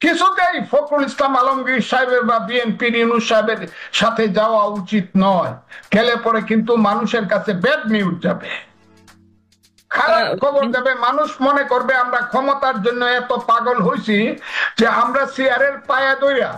কিছুতেই ফখরুল ইসলাম আলমগীর সাহেবের বা বিএনপির ইউনূস সাহেবের সাথে যাওয়া উচিত নয়। গেলে পরে কিন্তু মানুষের কাছে ব্যাড নিউজ যাবে, খারাপ খবর যাবে। মানুষ মনে করবে আমরা ক্ষমতার জন্য এত পাগল হয়েছি যে আমরা চেয়ারের পায়া দইরা,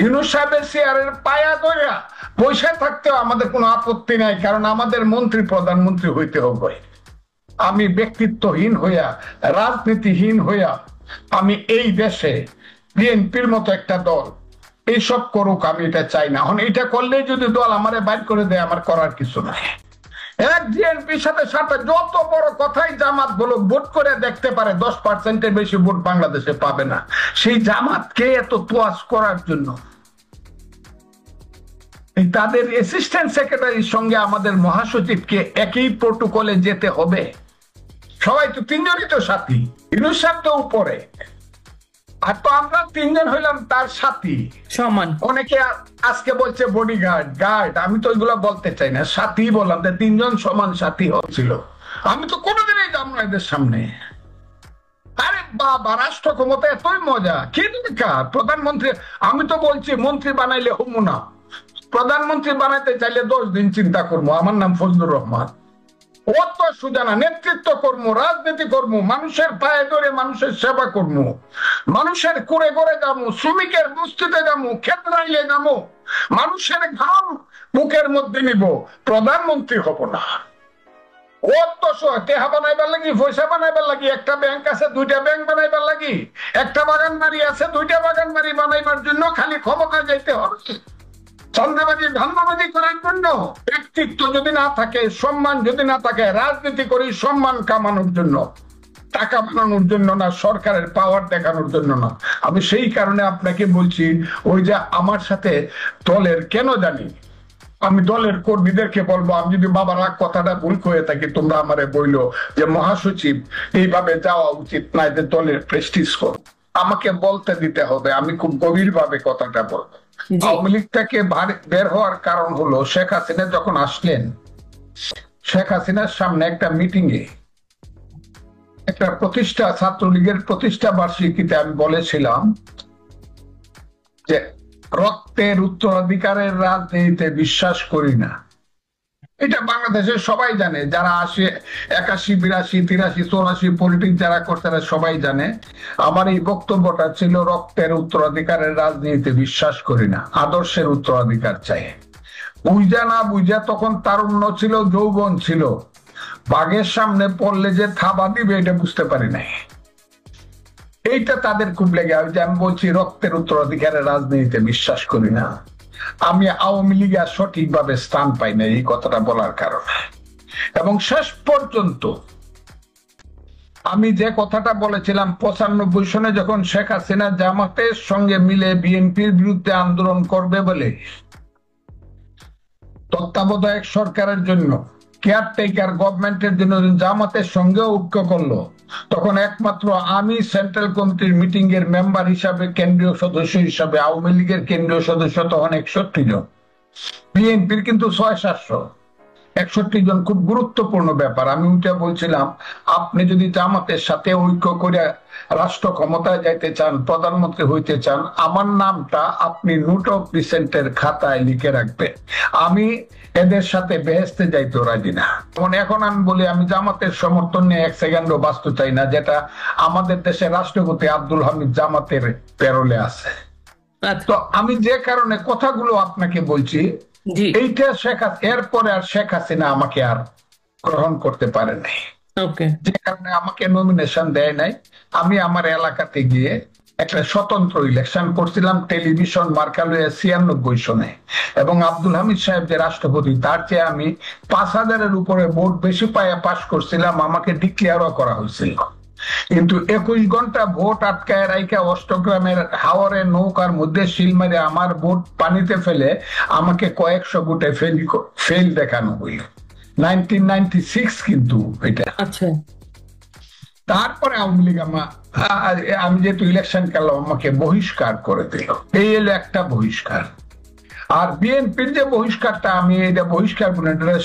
ইউনূস সাহেবের চেয়ারের পায়া দইরা বসে থাকতেও আমাদের কোনো আপত্তি নাই, কারণ আমাদের মন্ত্রী প্রধানমন্ত্রী হইতে হবে। আমি ব্যক্তিত্বহীন হইয়া, রাজনীতিহীন হইয়া আমি এই দেশে বিএনপির মতো একটা দল এইসব করুক, আমি এটা চাই না। এখন এটা করলেই যদি দল আমারে বাইর করে দেয়, আমার করার কিছু নাই। এক বিএনপির সাথে সাথে যত বড় কথাই জামাত বলো, ভোট করে দেখতে পারে 10%-এর বেশি ভোট বাংলাদেশে পাবে না। সেই জামাতকে এত তোয়াজ করার জন্য তাদের অ্যাসিস্ট্যান্ট সেক্রেটারির সঙ্গে আমাদের মহাসচিবকে একই প্রোটোকলে যেতে হবে। সবাই তো তিনজনই তো সাথী, ইউনূস সাহেব তো উপরে, আর তো আমরা তিনজন হইলাম তার সাথী সমান। অনেকে আজকে বলছে বডিগার্ড গার্ড, আমি তো ওইগুলো বলতে চাই না, সাথী বললাম, তিনজন সমান সাথী হচ্ছিল। আমি তো কোনোদিনই যাব না এদের সামনে। আরে বাবা, রাষ্ট্র ক্ষমতা এতই মজা, কি দরকার প্রধানমন্ত্রী? আমি তো বলছি মন্ত্রী বানাইলে হবো না, প্রধানমন্ত্রী বানাইতে চাইলে 10 দিন চিন্তা করবো। আমার নাম ফজলুর রহমান, অত সুজানা নেতৃত্ব কর্ম, রাজনীতি কর্ম, মানুষের পায়ে ধরে মানুষের সেবা কর্ম, মানুষের কুড়ে করে যাবো, শ্রমিকের বস্তিতে যাবো, ক্ষেত রাইলে যাবো, মানুষের ঘাম বুকের মধ্যে নিব। প্রধানমন্ত্রী হব না। অত টেহা বানাইবার লাগি, পয়সা বানাইবার লাগি, একটা ব্যাংক আছে 2টা ব্যাংক বানাইবার লাগি, একটা বাগান বাড়ি আছে 2টা বাগান বাড়ি বানাইবার জন্য খালি ক্ষমতা যাইতে হবে। চন্দ্রবাজি ধান্দাবাজি করার জন্য ব্যক্তিত্ব যদি না থাকে, সম্মান যদি না থাকে, রাজনীতি করি সম্মান কামানোর জন্য, টাকা বানানোর জন্য না, সরকারের পাওয়ার দেখানোর জন্য না। আমি সেই কারণে আপনাকে বলছি, ওই যে আমার সাথে দলের কেন জানি, আমি দলের কর্মীদেরকে বলবো, আমি যদি বাবার কথাটা ভুল হয়ে থাকি তোমরা আমারে বইলো যে মহাসচিব এইভাবে যাওয়া উচিত না, এদের দলের প্রেস্টিজ করো, আমাকে বলতে দিতে হবে। আমি খুব গভীর ভাবে কথাটা বলবো। আওয়ামী লীগ থেকে বের হওয়ার কারণ হলো, শেখ হাসিনা যখন আসলেন, শেখ হাসিনার সামনে একটা মিটিং এ একটা প্রতিষ্ঠা, ছাত্রলীগের প্রতিষ্ঠা বার্ষিকীতে আমি বলেছিলাম যে রক্তের উত্তরাধিকারের রাজনীতিতে বিশ্বাস করি না। এটা বাংলাদেশের সবাই জানে, যারা 81, 82, 83, 84 পলিটিক্স যারা করছে তারা সবাই জানে। আমার এই বক্তব্যটা ছিল রক্তের উত্তরাধিকারের রাজনীতিতে বিশ্বাস করি না, আদর্শের উত্তরাধিকার চাই। বুঝা না বুঝা, তখন তারুণ্য ছিল, যৌবন ছিল, বাঘের সামনে পড়লে যে থাবা দিবে এটা বুঝতে পারি নাই। এইটা তাদের খুব লেগে, আমি বলছি রক্তের উত্তরাধিকারের রাজনীতিতে বিশ্বাস করি না। আমি আওয়ামী লীগে সঠিকভাবে স্থান পাই না এই কথাটা বলার কারণে। এবং শেষ পর্যন্ত আমি যে কথাটা বলেছিলাম 95 সনে যখন শেখ হাসিনা জামাতের সঙ্গে মিলে বিএনপির বিরুদ্ধে আন্দোলন করবে বলে তত্ত্বাবধায়ক সরকারের জন্য, কেয়ারটেকার গভর্নমেন্টের জন্য জামাতের সঙ্গে ঐক্য করলো, তখন একমাত্র আমি সেন্ট্রাল কমিটির মিটিং এর মেম্বার হিসাবে, কেন্দ্রীয় সদস্য হিসাবে, আওয়ামী লীগের কেন্দ্রীয় সদস্য তখন 61 জন, বিএনপির কিন্তু 600-700, 61 জন, খুব গুরুত্বপূর্ণ ব্যাপার। আমি ওইটা বলছিলাম, আপনি যদি জামাতের সাথে ঐক্য করে রাষ্ট্র ক্ষমতায় যাইতে চান, প্রধানমন্ত্রী হইতে চান, আমার নামটা আপনি নোট অফ ডিসেন্টের খাতায় লিখে রাখবেন। আমি এদের সাথে বেহেস্তে যাইতে রাজি না। এখন আমি বলি, আমি জামাতের সমর্থন নিয়ে 1 সেকেন্ডও বাঁচতে চাই না, যেটা আমাদের দেশের রাষ্ট্রপতি আব্দুল হামিদ জামাতের প্যারোলে আছে। তো আমি যে কারণে কথাগুলো আপনাকে বলছি, এইটা এরপরে আর শেখ হাসিনা আমাকে আর গ্রহণ করতে পারে নাই, যে কারণে আমাকে নমিনেশন দেয় নাই। আমি আমার এলাকাতে গিয়ে একটা স্বতন্ত্র ইলেকশন করছিলাম টেলিভিশন মার্কা লইয়া 96 সনে, এবং আব্দুল হামিদ সাহেব যে রাষ্ট্রপতি, তার চেয়ে আমি 5000-এর উপরে ভোট বেশি পাইয়া পাশ করছিলাম, আমাকে ডিক্লেয়ারও করা হয়েছিল। কিন্তু 21 ঘন্টা ভোট আটকায় রাইখা অষ্টগ্রামের হাওরে নৌকার মধ্যে শিল মারে আমার ভোট পানিতে ফেলে আমাকে কয়েকশো ভোটে ফেল দেখানো হইল। 1996 কিন্তু এটা। তারপরে আওয়ামী লীগ আমি যেহেতু ইলেকশন খেলাম, আমাকে বহিষ্কার করে দিল। এই এলো একটা বহিষ্কার। আর বিএনপির যে বহিষ্কারটা, আমি এটা বহিষ্কার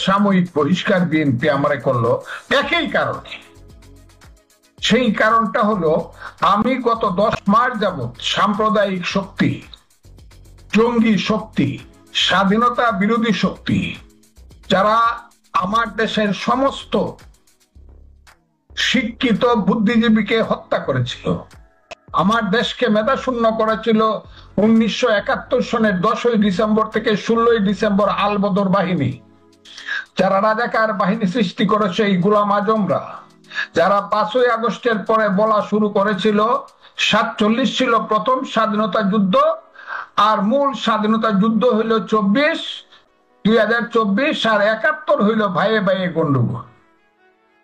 সাময়িক বহিষ্কার বিএনপি আমারে করলো একই কারণে। সেই কারণটা হলো আমি গত 10 মাস যাবৎ সাম্প্রদায়িক শক্তি, জঙ্গি শক্তি, স্বাধীনতা বিরোধী শক্তি, যারা আমার দেশের সমস্ত শিক্ষিত বুদ্ধিজীবীকে হত্যা করেছিল, আমার দেশকে মেধাশূন্য করেছিল 1971 সনের 10ই ডিসেম্বর থেকে 16ই ডিসেম্বর আলবদর বাহিনী, যারা রাজাকার বাহিনী সৃষ্টি করেছে এই গোলাম আজমরা, যারা 5ই আগস্টের পরে বলা শুরু করেছিল 47 ছিল প্রথম স্বাধীনতা যুদ্ধ, আর মূল স্বাধীনতা যুদ্ধ হইল 2024 আর 71 হইল ভাইয়ে ভাইয়ে গন্ডগোল।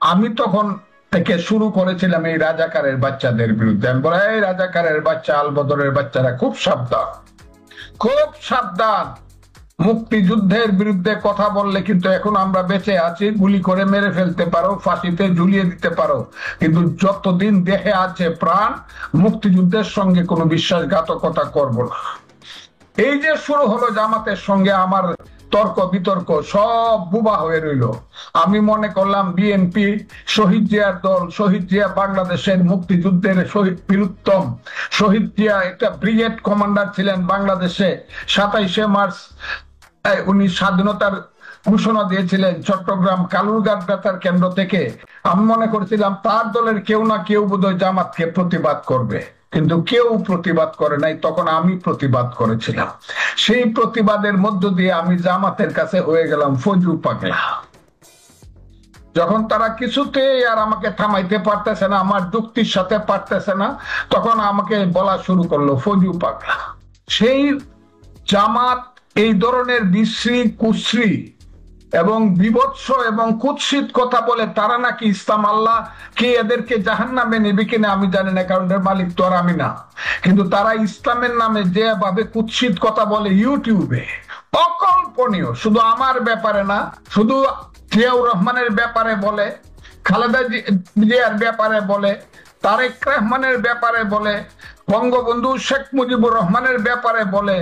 আমি তখন থেকে শুরু করেছিলাম এই রাজাকারের বাচ্চাদের বিরুদ্ধে। আমি বলে, এই রাজাকারের বাচ্চা, আলবদরের বাচ্চারা খুব সাবধান, খুব সাবধান। মুক্তিযুদ্ধের বিরুদ্ধে কথা বললে কিন্তু এখন আমরা বেঁচে আছি, গুলি করে মেরে ফেলতে পারো, ফাঁসিতে ঝুলিয়ে দিতে পারো, কিন্তু যতদিন দেহে আছে প্রাণ, মুক্তিযুদ্ধের সঙ্গে কোনো বিশ্বাসঘাতকতা করব না। এই যে শুরু হলো জামাতের সঙ্গে আমার তর্ক বিতর্ক, সব বুবা হয়ে রইল। আমি মনে করলাম বিএনপি শহীদ জিয়ার দল, শহীদ জিয়া বাংলাদেশের মুক্তিযুদ্ধের শহীদ বীরুত্তম, শহীদ জিয়া একটা ব্রিগেড কমান্ডার ছিলেন বাংলাদেশে। 27শে মার্চ উনি স্বাধীনতার ঘোষণা দিয়েছিলেন চট্টগ্রাম কালুরঘাট বেতার কেন্দ্র থেকে। আমি মনে করেছিলাম তার দলের কেউ না কেউ বোধহয় জামাতকে প্রতিবাদ করবে, কিন্তু কেউ প্রতিবাদ করে নাই। তখন আমি প্রতিবাদ করেছিলাম। সেই প্রতিবাদের মধ্য দিয়ে আমি জামাতের কাছে হয়ে গেলাম ফজু পাগলা। যখন তারা কিছুতেই আর আমাকে থামাইতে পারতেছে না, আমার যুক্তির সাথে পারতেছে না, তখন আমাকে বলা শুরু করলো ফজু পাগলা। সেই জামাত এই ধরনের বিশ্রী, কুশ্রী এবং বিভৎস এবং কুৎসিত কথা বলে তারা নাকি ইসলাম আল্লাহ কে এদেরকে জাহান্নামে নেবে কিনা আমি জানি না, কারণ এর মালিক তো আর আমি না। কিন্তু তারা ইসলামের নামে যেভাবে কুৎসিত কথা বলে ইউটিউবে, অকল্পনীয়। শুধু আমার ব্যাপারে না, শুধু জিয়াউর রহমানের ব্যাপারে বলে, খালেদা জিয়ার ব্যাপারে বলে, তারেক রহমানের ব্যাপারে বলে, বঙ্গবন্ধু শেখ মুজিবুর রহমানের ব্যাপারে বলে।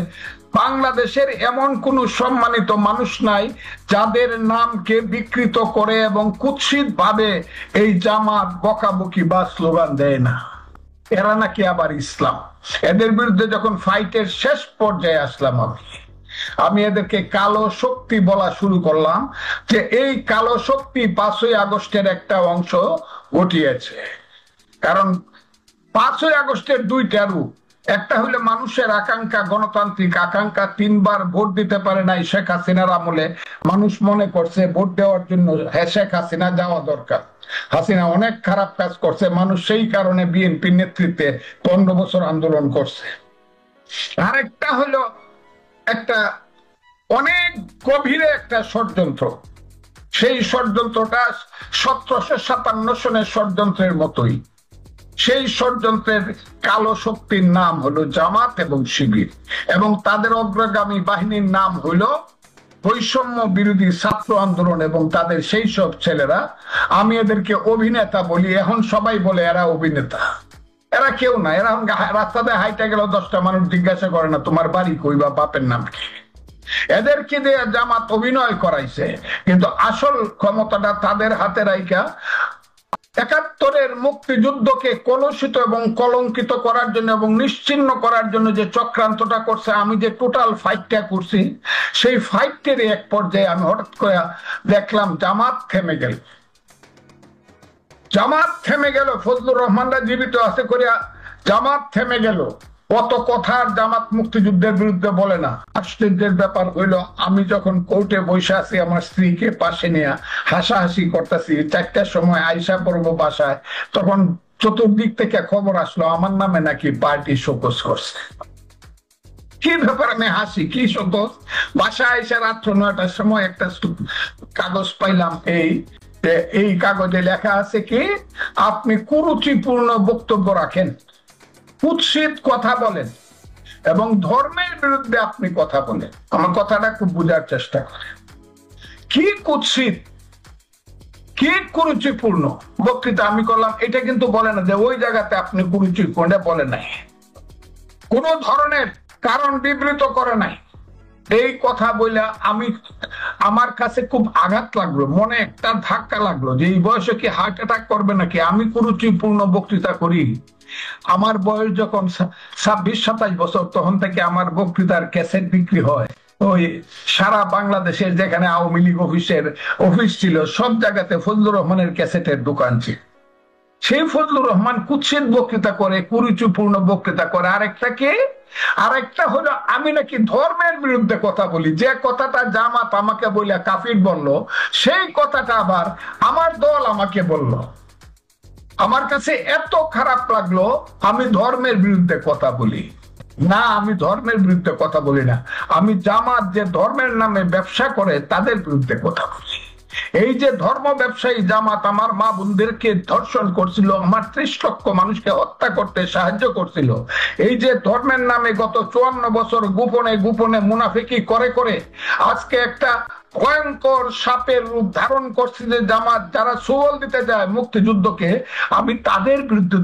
বাংলাদেশের এমন কোন সম্মানিত মানুষ নাই যাদের নামকে বিকৃত করে এবং কুৎসিত ভাবে এই জামাত বকাবকি বা স্লোগান দেয় না। এরা নাকি আবার ইসলাম। এদের বিরুদ্ধে যখন ফাইটের শেষ পর্যায়ে আসলাম, আমি এদেরকে কালো শক্তি বলা শুরু করলাম, যে এই কালো শক্তি 5ই আগস্টের একটা অংশ ঘটিয়েছে। কারণ 5ই আগস্টের দুইটা রূপ, একটা হলো মানুষের আকাঙ্ক্ষা, গণতান্ত্রিক আকাঙ্ক্ষা। 3 বার ভোট দিতে পারে নাই শেখ হাসিনার আমলে, মানুষ মনে করছে ভোট দেওয়ার জন্য শেখ হাসিনা যাওয়া দরকার। হাসিনা অনেক খারাপ কাজ করছে, মানুষ সেই কারণে বিএনপি নেতৃত্বে 15 বছর আন্দোলন করছে। আরেকটা হলো একটা অনেক গভীরে একটা ষড়যন্ত্র, সেই ষড়যন্ত্রটা 1757 সনের ষড়যন্ত্রের মতোই। সেই ষড়যন্ত্রের কালো শক্তির নাম হলো জামাত এবং শিবির, এবং তাদের অগ্রগামী বাহিনীর নাম হলো বৈষম্য বিরোধী ছাত্র আন্দোলন এবং তাদের সেই সব ছেলেরা। আমি এদেরকে অভিনেতা বলি। এখন সবাই বলে এরা অভিনেতা, এরা কেউ না। এরা রাস্তাতে হাইটে গেল 10টা মানুষ জিজ্ঞাসা করে না তোমার বাড়ি কই বা বাপের নাম কি। এদেরকে দিয়ে জামাত অভিনয় করাইছে, কিন্তু আসল ক্ষমতাটা তাদের হাতে রাইখা 71-এর মুক্তিযুদ্ধকে কলুষিত এবং কলঙ্কিত করার জন্য এবং নিশ্চিহ্ন করার জন্য যে চক্রান্তটা করছে, আমি যে টোটাল ফাইটটা করছি, সেই ফাইটের এক পর্যায়ে আমি হঠাৎ করে দেখলাম জামাত থেমে গেল। জামাত থেমে গেল, ফজলুর রহমানরা জীবিত আছে করিয়া জামাত থেমে গেল। কত কথা জামাত মুক্তিযুদ্ধের বিরুদ্ধে বলে না। আশ্চর্যের ব্যাপার হইলো, আমি যখন কোর্টে বসে আছি আমার স্ত্রীকে পাশে নিয়ে হাসাহাসি করতেছি, 4টার সময় আইসা পড়বো বাসায়, তখন চতুর্দিক থেকে খবর আসলো আমার নামে নাকি পার্টি শোকজ করছে। কি ব্যাপার? আমি হাসি, কি শোকজ? বাসায় আইসা রাত্র 9টার সময় একটা কাগজ পাইলাম, এই কাগজে লেখা আছে কি, আপনি কুরুচিপূর্ণ বক্তব্য রাখেন, কুৎসিত কথা বলেন এবং ধর্মের বিরুদ্ধে আপনি কথা বলেন। আমার কথাটা খুব বোঝার চেষ্টা করেন। কি কুৎসিত, কি কুরুচিপূর্ণ বক্তৃতা আমি করলাম, এটা কিন্তু বলে না যে ওই জায়গাতে আপনি কুরুচিপূর্ণ বলে নাই, কোন ধরনের কারণ বিবৃত করে নাই। এই কথা বলে আমার কাছে খুব আঘাত লাগলো, মনে একটা ধাক্কা লাগলো যে এই বয়সে কি হার্ট অ্যাটাক করবে নাকি। আমি কুরুচিপূর্ণ বক্তৃতা করি, আমার বয়স যখন 26-27 বছর, তখন থেকে আমার বক্তৃতার ক্যাসেট বিক্রি হয়। ওই সারা বাংলাদেশের যেখানে আওয়ামী লীগ অফিস ছিল, সব জায়গাতে ফজলুর রহমানের ক্যাসেটের দোকান ছিল। সেই ফজলুর রহমান কুৎসিত বক্তৃতা করে, কুরুচিপূর্ণ বক্তৃতা করে। আরেকটা হলো আমি নাকি ধর্মের বিরুদ্ধে কথা বলি। যে কথাটা জামাত আমাকে বলে কাফির বলল, সেই কথাটা আবার আমার দল আমাকে বলল। আমার কাছে এত খারাপ লাগলো, আমি ধর্মের বিরুদ্ধে কথা বলি না, আমি ধর্মের বিরুদ্ধে কথা বলি না। আমি জামাত যে ধর্মের নামে ব্যবসা করে তাদের বিরুদ্ধে কথা বলি। এই যে ধর্ম ব্যবসায়ী জামাত আমার মা বোনদেরকে ধর্ষণ করছিল, আমার 30 লক্ষ মানুষকে হত্যা করতে সাহায্য করছিল, এই যে ধর্মের নামে গত 54 বছর গোপনে গোপনে মুনাফিকি করে করে আজকে একটা ভয়ঙ্কর সাপের রূপ ধারণ করছে যে জামাত, যারা সুবল দিতে যায় মুক্তিযুদ্ধকে, আমি তাদের বিরুদ্ধে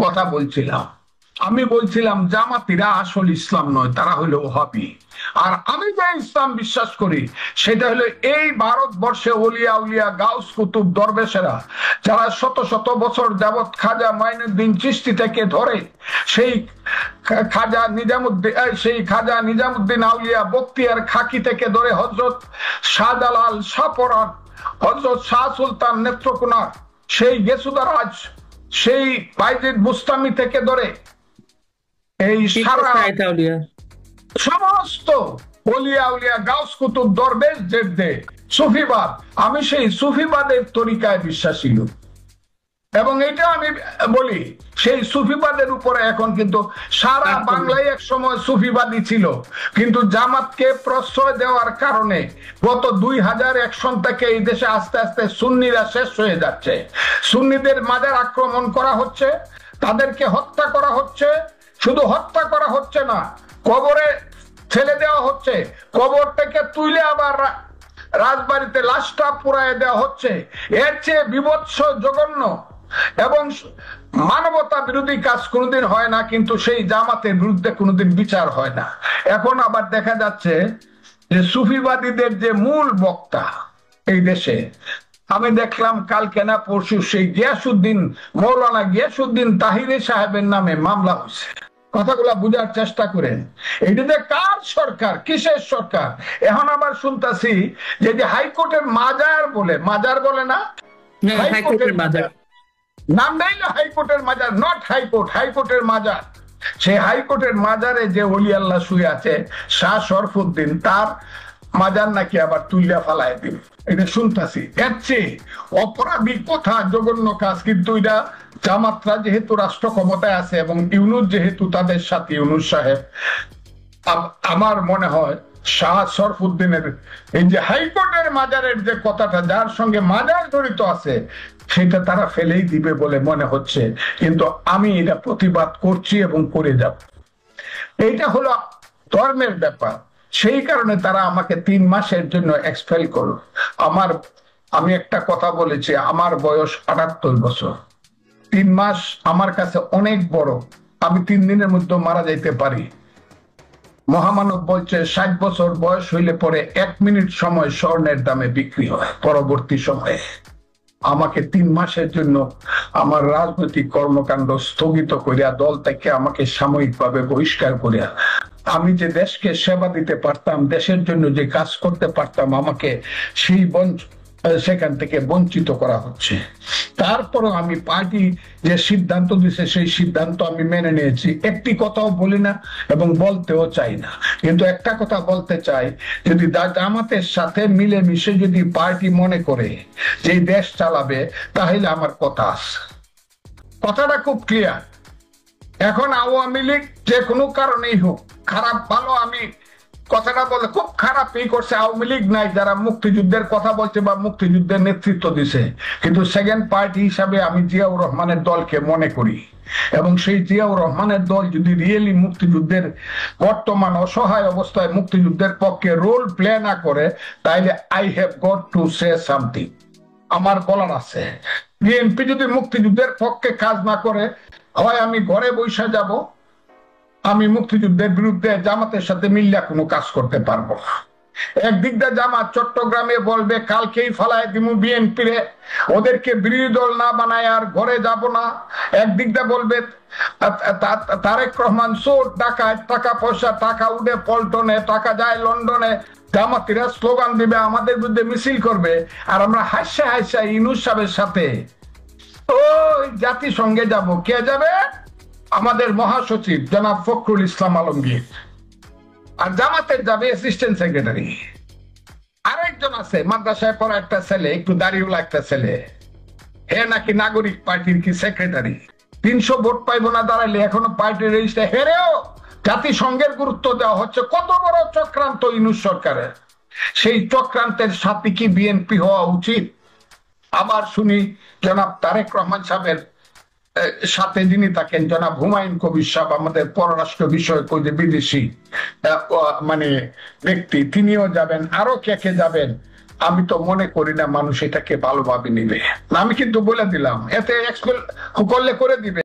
কথা বলছিলাম। আমি বলছিলাম জামাতিরা আসল ইসলাম নয়, তারা হলো ওহাবি। আর আমি যে ইসলাম বিশ্বাস করি সেটা হলো এই ভারতবর্ষে ওলিয়া উলিয়া গাউস কুতুব দরবেশেরা, যারা শত শত বছর যাবৎ খাজা মাইনুদ্দিন চিশতি থেকে ধরে সেই খাজা নিজামুদ্দিন আউলিয়া বখতিয়ার খাকি থেকে ধরে হযরত শাহজালাল শাহপরান, হযরত শাহ সুলতান নেত্রকোনার, সেই গেসুদারাজ, সেই বাইজিদ বুস্তামি থেকে ধরে এই সারা সমস্ত ওলিয়া উলিয়া গাউস কুতুব দরবেশ যে সুফিবাদ, আমি সেই সুফিবাদের তরিকায় বিশ্বাসী লোক। এবং এটা আমি বলি, সেই সুফিবাদের উপরে এখন কিন্তু সারা বাংলায় এক সময় সুফিবাদী ছিল, কিন্তু জামাতকে প্রশ্রয় দেওয়ার কারণে গত 2001 সন থেকে এই দেশে আস্তে আস্তে সুন্নিরা শেষ হয়ে যাচ্ছে। সুন্নিদের মাজার আক্রমণ করা হচ্ছে, তাদেরকে হত্যা করা হচ্ছে। শুধু হত্যা করা হচ্ছে না, কবরে ছেলে দেওয়া হচ্ছে, কবর থেকে তুলে আবার রাজবাড়িতে লাশটা পুড়ায় দেওয়া হচ্ছে। এর চেয়ে বিভৎস, জঘন্য এবং মানবতা বিরোধী কাজ কোনোদিন হয় না, কিন্তু সেই জামাতের বিরুদ্ধে কোনোদিন বিচার হয় না। এখন আবার দেখা যাচ্ছে যে সুফিবাদীদের যে মূল বক্তা এই দেশে, আমি দেখলাম কালকে না পরশু সেই মৌলানা গিয়াসউদ্দিন তাহিরি সাহেবের নামে মামলা হয়েছে। কথাগুলা বুঝার চেষ্টা করেন, এটাতে কার সরকার, কিসের সরকার? এখন আবার শুনতেছি যে হাইকোর্টের মাজার বলে না, হাইকোর্টের মাজার নাম নেই না, হাইকোর্টের মাজার, নট হাইকোর্ট, হাইকোর্টের মাজার। সেই হাইকোর্টের মাজারে যে ওলি আল্লাহ শুয়ে আছে শাহ শরফুদ্দিন, তার মাজার নাকি আবার তুলিয়া ফালায় দিন। এটা শুনতেছি। এর চেয়ে অপরাধী কথা, জঘন্য কাজ। কিন্তু এটা জামাতরা যেহেতু রাষ্ট্র ক্ষমতায় আছে এবং ইউনূস যেহেতু তাদের সাথে, ইউনূস সাহেব, আমার মনে হয় শাহ শরফুদ্দিনের এই যে হাইকোর্টের মাজারের যে কথাটা, যার সঙ্গে মাজার জড়িত আছে, সেটা তারা ফেলেই দিবে বলে মনে হচ্ছে। কিন্তু আমি এটা প্রতিবাদ করছি এবং করে যাব। এইটা হলো ধর্মের ব্যাপার। সেই কারণে তারা আমাকে 3 মাসের জন্য এক্সপেল করল। আমি একটা কথা বলেছি, আমার বয়স 78 বছর। 3 মাস আমার কাছে অনেক বড়। আমি 3 দিনের মধ্যে মারা যাইতে পারি। মহামানব বলছে 60 বছর বয়স হইলে পরে 1 মিনিট সময় স্বর্ণের দামে বিক্রি হয়। পরবর্তী সময়ে আমাকে 3 মাসের জন্য আমার রাজনৈতিক কর্মকাণ্ড স্থগিত করিয়া, দল থেকে আমাকে সাময়িকভাবে বহিষ্কার করিয়া, আমি যে দেশকে সেবা দিতে পারতাম, দেশের জন্য যে কাজ করতে পারতাম, আমাকে সেখান থেকে বঞ্চিত করা হচ্ছে। তারপরও আমি পার্টি যে সিদ্ধান্ত দিছে সেই সিদ্ধান্ত আমি মেনে নিয়েছি। একটি কথাও বলি না এবং বলতেও চাই না। কিন্তু একটা কথা বলতে চাই, যদি জামাতের সাথে মিলেমিশে যদি পার্টি মনে করে যে দেশ চালাবে, তাহলে আমার কথা আছে। কথাটা খুব ক্লিয়ার। এখন আওয়ামী লীগ যে কোনো কারণেই হোক, খারাপ ভালো, আমি কথাটা বলে খুব খারাপ করছে আওয়ামী লীগ নাই, যারা মুক্তিযুদ্ধের কথা বলছে বা মুক্তিযুদ্ধের নেতৃত্ব দিছে। কিন্তু সেকেন্ড পার্টি হিসাবে আমি জিয়াউর রহমানের দলকে মনে করি, এবং সেই জিয়াউর রহমানের দল যদি রিয়েলি মুক্তিযুদ্ধের বর্তমান অসহায় অবস্থায় মুক্তিযুদ্ধের পক্ষে রোল প্লে না করে, তাহলে I have got to say something, আমার বলার আছে। বিএনপি যদি মুক্তিযুদ্ধের পক্ষে কাজ না করে, হয় আমি ঘরে বসে যাব, আমি মুক্তিযুদ্ধের বিরুদ্ধে জামাতের সাথে মিল্লা কোনো কাজ করতে পারবো না। একদিক দিয়ে জামাত চট্টগ্রামে বলবে কালকেই ফালায় দিমু বিএনপি রে, ওদেরকে বিরোধী দল না বানায় আর ঘরে যাব না। একদিক দিয়ে বলবে তারেক রহমান চোর ডাকায়, টাকা পয়সা, টাকা উঠে পল্টনে, টাকা যায় লন্ডনে। জামাতিরা স্লোগান দিবে, আমাদের বিরুদ্ধে মিছিল করবে, আর আমরা হাসা হাসা ইউনূস সাহেবের সাথে ওই জাতিসংঘে যাব। কে যাবে? আমাদের মহাসচিব জনাব ফখরুল ইসলাম আলমগীর। আর জামাতের যাবে অ্যাসিস্ট্যান্ট সেক্রেটারি। আরেকজন আছে মাদ্রাসায় পড়া একটা ছেলে, একটু দাড়িওয়ালা একটা ছেলে, হে নাকি নাগরিক পার্টির কি সেক্রেটারি। 300 ভোট পাইব না দাঁড়াইলে এখনো পার্টির রেজিস্টার। হেরেও জাতিসংঘের গুরুত্ব দেওয়া হচ্ছে। কত বড় চক্রান্ত ইউনূস সরকারের। সেই চক্রান্তের সাথে কি বিএনপি হওয়া উচিত? আবার শুনি জনাব তারেক রহমান সাহেবের সাথে যিনি থাকেন জনাব হুমায়ুন কবির সাহেব, আমাদের পররাষ্ট্র বিষয়ক ওই যে বিদেশি মানে ব্যক্তি, তিনিও যাবেন। আরো কে কে যাবেন আমি তো মনে করি না মানুষ এটাকে ভালোভাবে নিবে। আমি কিন্তু বলে দিলাম, এতে করলে করে দিবে।